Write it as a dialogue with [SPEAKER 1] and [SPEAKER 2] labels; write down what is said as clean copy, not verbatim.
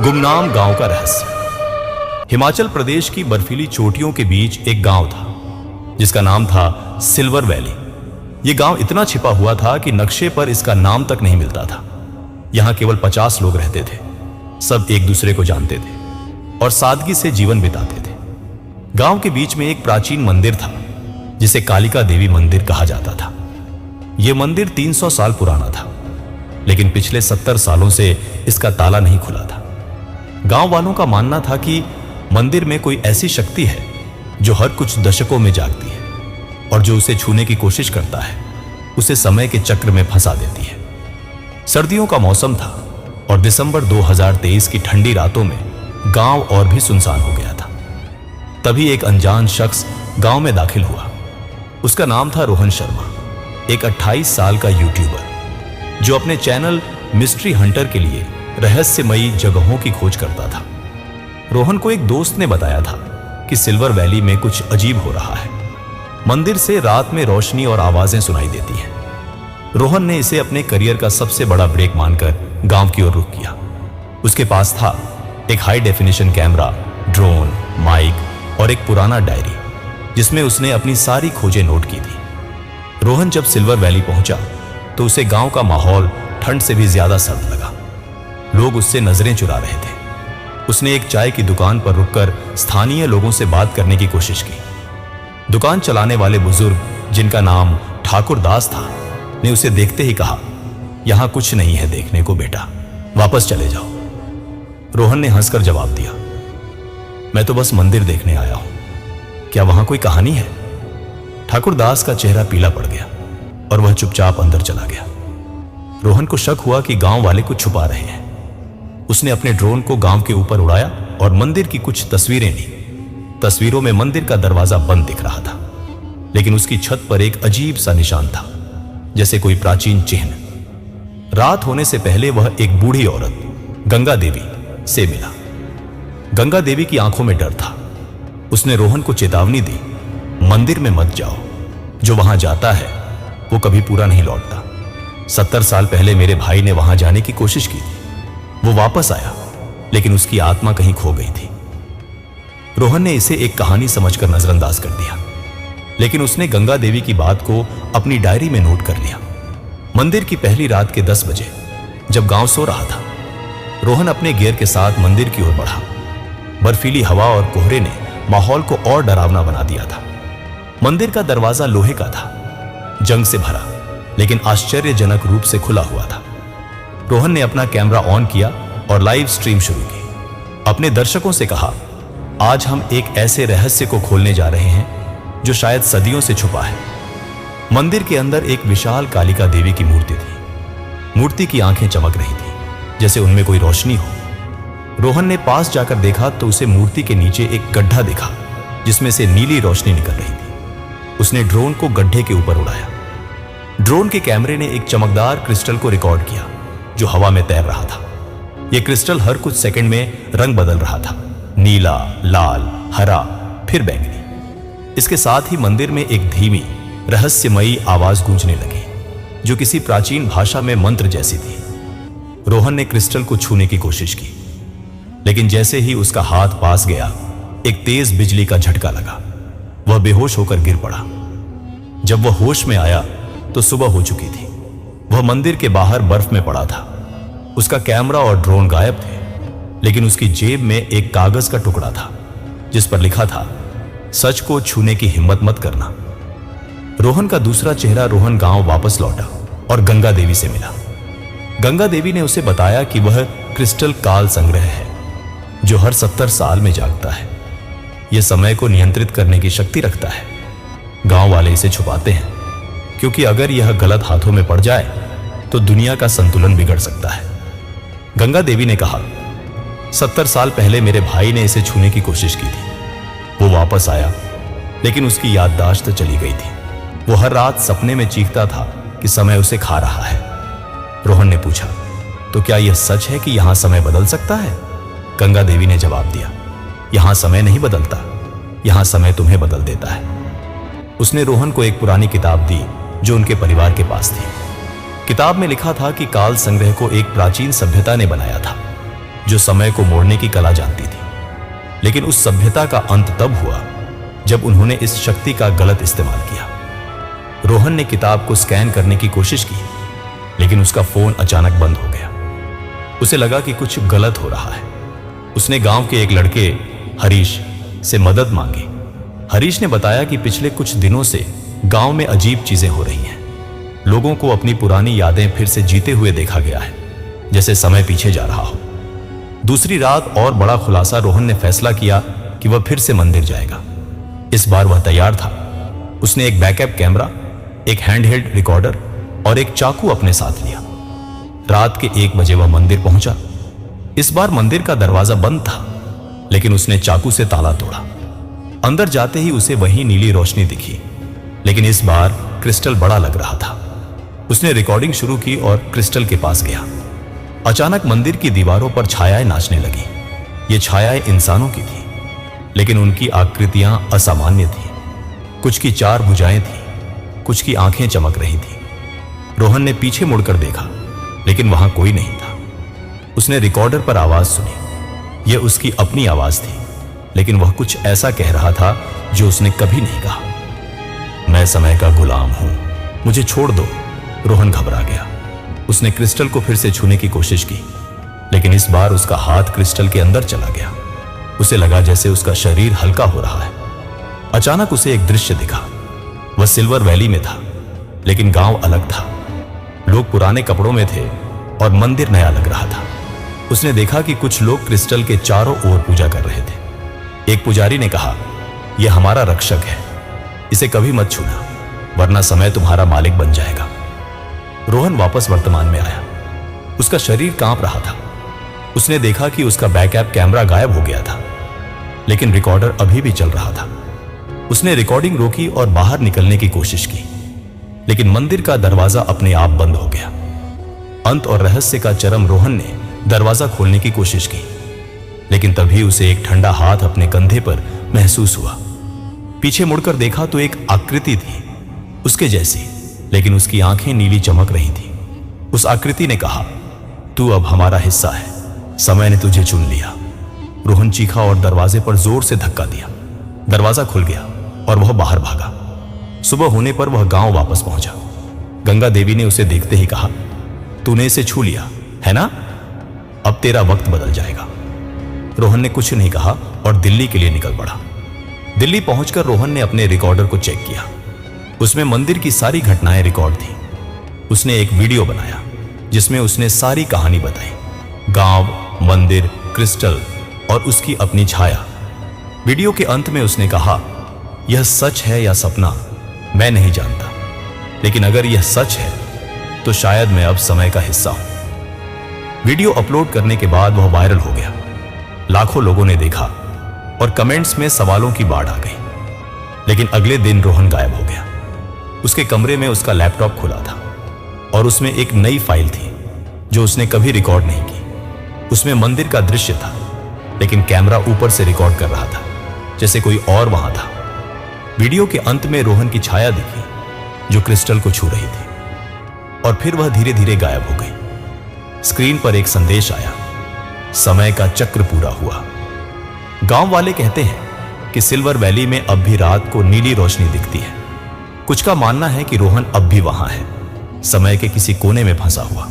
[SPEAKER 1] गुमनाम गांव का रहस्य। हिमाचल प्रदेश की बर्फीली चोटियों के बीच एक गांव था जिसका नाम था सिल्वर वैली। यह गांव इतना छिपा हुआ था कि नक्शे पर इसका नाम तक नहीं मिलता था। यहां केवल 50 लोग रहते थे। सब एक दूसरे को जानते थे और सादगी से जीवन बिताते थे। गांव के बीच में एक प्राचीन मंदिर था जिसे कालिका देवी मंदिर कहा जाता था। यह मंदिर 300 साल पुराना था, लेकिन पिछले 70 सालों से इसका ताला नहीं खुला था। गांव वालों का मानना था कि मंदिर में कोई ऐसी शक्ति है जो हर कुछ दशकों में जागती है और जो उसे छूने की कोशिश करता है उसे समय के चक्र में फंसा देती है। सर्दियों का मौसम था और दिसंबर 2023 की ठंडी रातों में गांव और भी सुनसान हो गया था। तभी एक अनजान शख्स गांव में दाखिल हुआ। उसका नाम था रोहन शर्मा, एक 28 साल का यूट्यूबर जो अपने चैनल मिस्ट्री हंटर के लिए रहस्यमयी जगहों की खोज करता था। रोहन को एक दोस्त ने बताया था कि सिल्वर वैली में कुछ अजीब हो रहा है। मंदिर से रात में रोशनी और आवाजें सुनाई देती हैं। रोहन ने इसे अपने करियर का सबसे बड़ा ब्रेक मानकर गांव की ओर रुख किया। उसके पास था एक high definition camera, drone, mic और एक पुराना डायरी जिसमें उसने अपनी सारी खोजें नोट की थी। रोहन जब सिल्वर वैली पहुंचा तो उसे गांव का माहौल ठंड से भी ज्यादा सर्द लगा। लोग उससे नजरें चुरा रहे थे। उसने एक चाय की दुकान पर रुककर स्थानीय लोगों से बात करने की कोशिश की। दुकान चलाने वाले बुजुर्ग, जिनका नाम ठाकुर दास था, ने उसे देखते ही कहा, यहां कुछ नहीं है देखने को बेटा, वापस चले जाओ। रोहन ने हंसकर जवाब दिया, मैं तो बस मंदिर देखने आया हूं, क्या वहां कोई कहानी है? ठाकुर दास का चेहरा पीला पड़ गया और वह चुपचाप अंदर चला गया। रोहन को शक हुआ कि गांव वाले कुछ छुपा रहे हैं। उसने अपने ड्रोन को गांव के ऊपर उड़ाया और मंदिर की कुछ तस्वीरें ली। तस्वीरों में मंदिर का दरवाजा बंद दिख रहा था, लेकिन उसकी छत पर एक अजीब सा निशान था, जैसे कोई प्राचीन चिन्ह। रात होने से पहले वह एक बूढ़ी औरत गंगा देवी से मिला। गंगा देवी की आंखों में डर था। उसने रोहन को चेतावनी दी, मंदिर में मत जाओ, जो वहां जाता है वो कभी पूरा नहीं लौटता। 70 साल पहले मेरे भाई ने वहां जाने की कोशिश की थी। वो वापस आया, लेकिन उसकी आत्मा कहीं खो गई थी। रोहन ने इसे एक कहानी समझकर नजरअंदाज कर दिया, लेकिन उसने गंगा देवी की बात को अपनी डायरी में नोट कर लिया। मंदिर की पहली रात के 10 बजे, जब गांव सो रहा था, रोहन अपने गियर के साथ मंदिर की ओर बढ़ा। बर्फीली हवा और कोहरे ने माहौल को और डरावना बना दिया था। मंदिर का दरवाजा लोहे का था, जंग से भरा, लेकिन आश्चर्यजनक रूप से खुला हुआ था। रोहन ने अपना कैमरा ऑन किया और लाइव स्ट्रीम शुरू की। अपने दर्शकों से कहा, आज हम एक ऐसे रहस्य को खोलने जा रहे हैं जो शायद सदियों से छुपा है। मंदिर के अंदर एक विशाल कालिका देवी की मूर्ति थी। मूर्ति की आंखें चमक रही थी, जैसे उनमें कोई रोशनी हो। रोहन ने पास जाकर देखा तो उसे मूर्ति के नीचे एक गड्ढा दिखा, जिसमें से नीली रोशनी निकल रही थी। उसने ड्रोन को गड्ढे के ऊपर उड़ाया। ड्रोन के कैमरे ने एक चमकदार क्रिस्टल को रिकॉर्ड किया जो हवा में तैर रहा था। यह क्रिस्टल हर कुछ सेकंड में रंग बदल रहा था, नीला, लाल, हरा, फिर बैंगनी। इसके साथ ही मंदिर में एक धीमी, रहस्यमयी आवाज गूंजने लगी, जो किसी प्राचीन भाषा में मंत्र जैसी थी। रोहन ने क्रिस्टल को छूने की कोशिश की, लेकिन जैसे ही उसका हाथ पास गया, एक तेज बिजली का झटका लगा। वह बेहोश होकर गिर पड़ा। जब वह होश में आया तो सुबह हो चुकी थी। वह मंदिर के बाहर बर्फ में पड़ा था। उसका कैमरा और ड्रोन गायब थे, लेकिन उसकी जेब में एक कागज का टुकड़ा था जिस पर लिखा था, सच को छूने की हिम्मत मत करना। रोहन का दूसरा चेहरा रोहन गांव वापस लौटा और गंगा देवी से मिला। गंगा देवी ने उसे बताया कि वह क्रिस्टल काल संग्रह है जो हर 70 साल में जागता है। यह समय को नियंत्रित करने की शक्ति रखता है। गांव वाले इसे छुपाते हैं क्योंकि अगर यह गलत हाथों में पड़ जाए तो दुनिया का संतुलन बिगड़ सकता है। गंगा देवी ने कहा, 70 साल पहले मेरे भाई ने इसे छूने की कोशिश की थी। वो वापस आया, लेकिन उसकी याददाश्त चली गई थी। वो हर रात सपने में चीखता था कि समय उसे खा रहा है। रोहन ने पूछा, तो क्या यह सच है कि यहां समय बदल सकता है? गंगा देवी ने जवाब दिया, यहां समय नहीं बदलता, यहां समय तुम्हें बदल देता है। उसने रोहन को एक पुरानी किताब दी जो उनके परिवार के पास थी। किताब में लिखा था कि काल संग्रह को एक प्राचीन सभ्यता ने बनाया था जो समय को मोड़ने की कला जानती थी। लेकिन उस सभ्यता का अंत तब हुआ जब उन्होंने इस शक्ति का गलत इस्तेमाल किया। रोहन ने किताब को स्कैन करने की कोशिश की, लेकिन उसका फोन अचानक बंद हो गया। उसे लगा कि कुछ गलत हो रहा है। उसने गांव के एक लड़के हरीश से मदद मांगी। हरीश ने बताया कि पिछले कुछ दिनों से गांव में अजीब चीजें हो रही हैं। लोगों को अपनी पुरानी यादें फिर से जीते हुए देखा गया है, जैसे समय पीछे जा रहा हो। दूसरी रात और बड़ा खुलासा, रोहन ने फैसला किया कि वह फिर से मंदिर जाएगा। इस बार वह तैयार था। उसने एक बैकअप कैमरा, एक हैंडहेल्ड रिकॉर्डर और एक चाकू अपने साथ लिया। रात के 1 बजे वह मंदिर पहुंचा। इस बार मंदिर का दरवाजा बंद था, लेकिन उसने चाकू से ताला तोड़ा। अंदर जाते ही उसे वही नीली रोशनी दिखी, लेकिन इस बार क्रिस्टल बड़ा लग रहा था। उसने रिकॉर्डिंग शुरू की और क्रिस्टल के पास गया। अचानक मंदिर की दीवारों पर छायाएं नाचने लगी। ये छायाएं इंसानों की थी, लेकिन उनकी आकृतियां असामान्य थी। कुछ की 4 भुजाएं थी, कुछ की आंखें चमक रही थी। रोहन ने पीछे मुड़कर देखा, लेकिन वहां कोई नहीं था। उसने रिकॉर्डर पर आवाज सुनी। यह उसकी अपनी आवाज थी, लेकिन वह कुछ ऐसा कह रहा था जो उसने कभी नहीं कहा। मैं समय का गुलाम हूं, मुझे छोड़ दो। रोहन घबरा गया। उसने क्रिस्टल को फिर से छूने की कोशिश की, लेकिन इस बार उसका हाथ क्रिस्टल के अंदर चला गया। उसे लगा जैसे उसका शरीर हल्का हो रहा है। अचानक उसे एक दृश्य दिखा। वह सिल्वर वैली में था, लेकिन गांव अलग था। लोग पुराने कपड़ों में थे और मंदिर नया लग रहा था। उसने देखा कि कुछ लोग क्रिस्टल के चारों ओर पूजा कर रहे थे। एक पुजारी ने कहा, यह हमारा रक्षक है, इसे कभी मत छूना, वरना समय तुम्हारा मालिक बन जाएगा। रोहन वापस वर्तमान में आया। उसका शरीर कांप रहा था। उसने देखा कि उसका बैकअप कैमरा गायब हो गया था, लेकिन रिकॉर्डर अभी भी चल रहा था। उसने रिकॉर्डिंग रोकी और बाहर निकलने की कोशिश की, लेकिन मंदिर का दरवाजा अपने आप बंद हो गया। अंत और रहस्य का चरम, रोहन ने दरवाजा खोलने की कोशिश की, लेकिन तभी उसे एक ठंडा हाथ अपने कंधे पर महसूस हुआ। पीछे मुड़कर देखा तो एक आकृति थी, उसके जैसी, लेकिन उसकी आंखें नीली चमक रही थी। उस आकृति ने कहा, तू अब हमारा हिस्सा है, समय ने तुझे चुन लिया। रोहन चीखा और दरवाजे पर जोर से धक्का दिया। दरवाजा खुल गया और वह बाहर भागा। सुबह होने पर वह गांव वापस पहुंचा। गंगा देवी ने उसे देखते ही कहा, तूने इसे छू लिया है ना, अब तेरा वक्त बदल जाएगा। रोहन ने कुछ नहीं कहा और दिल्ली के लिए निकल पड़ा। दिल्ली पहुंचकर रोहन ने अपने रिकॉर्डर को चेक किया। उसमें मंदिर की सारी घटनाएं रिकॉर्ड थी। उसने एक वीडियो बनाया जिसमें उसने सारी कहानी बताई, गांव, मंदिर, क्रिस्टल और उसकी अपनी छाया। वीडियो के अंत में उसने कहा, यह सच है या सपना मैं नहीं जानता, लेकिन अगर यह सच है तो शायद मैं अब समय का हिस्सा हूं। वीडियो अपलोड करने के बाद वह वायरल हो गया। लाखों लोगों ने देखा और कमेंट्स में सवालों की बाढ़ आ गई। लेकिन अगले दिन रोहन गायब हो गया। उसके कमरे में उसका लैपटॉप खुला था और उसमें एक नई फाइल थी जो उसने कभी रिकॉर्ड नहीं की। उसमें मंदिर का दृश्य था, लेकिन कैमरा ऊपर से रिकॉर्ड कर रहा था, जैसे कोई और वहां था। वीडियो के अंत में रोहन की छाया दिखी जो क्रिस्टल को छू रही थी, और फिर वह धीरे धीरे गायब हो गई। स्क्रीन पर एक संदेश आया, समय का चक्र पूरा हुआ। गांव वाले कहते हैं कि सिल्वर वैली में अब भी रात को नीली रोशनी दिखती है। कुछ का मानना है कि रोहन अब भी वहां है, समय के किसी कोने में फंसा हुआ।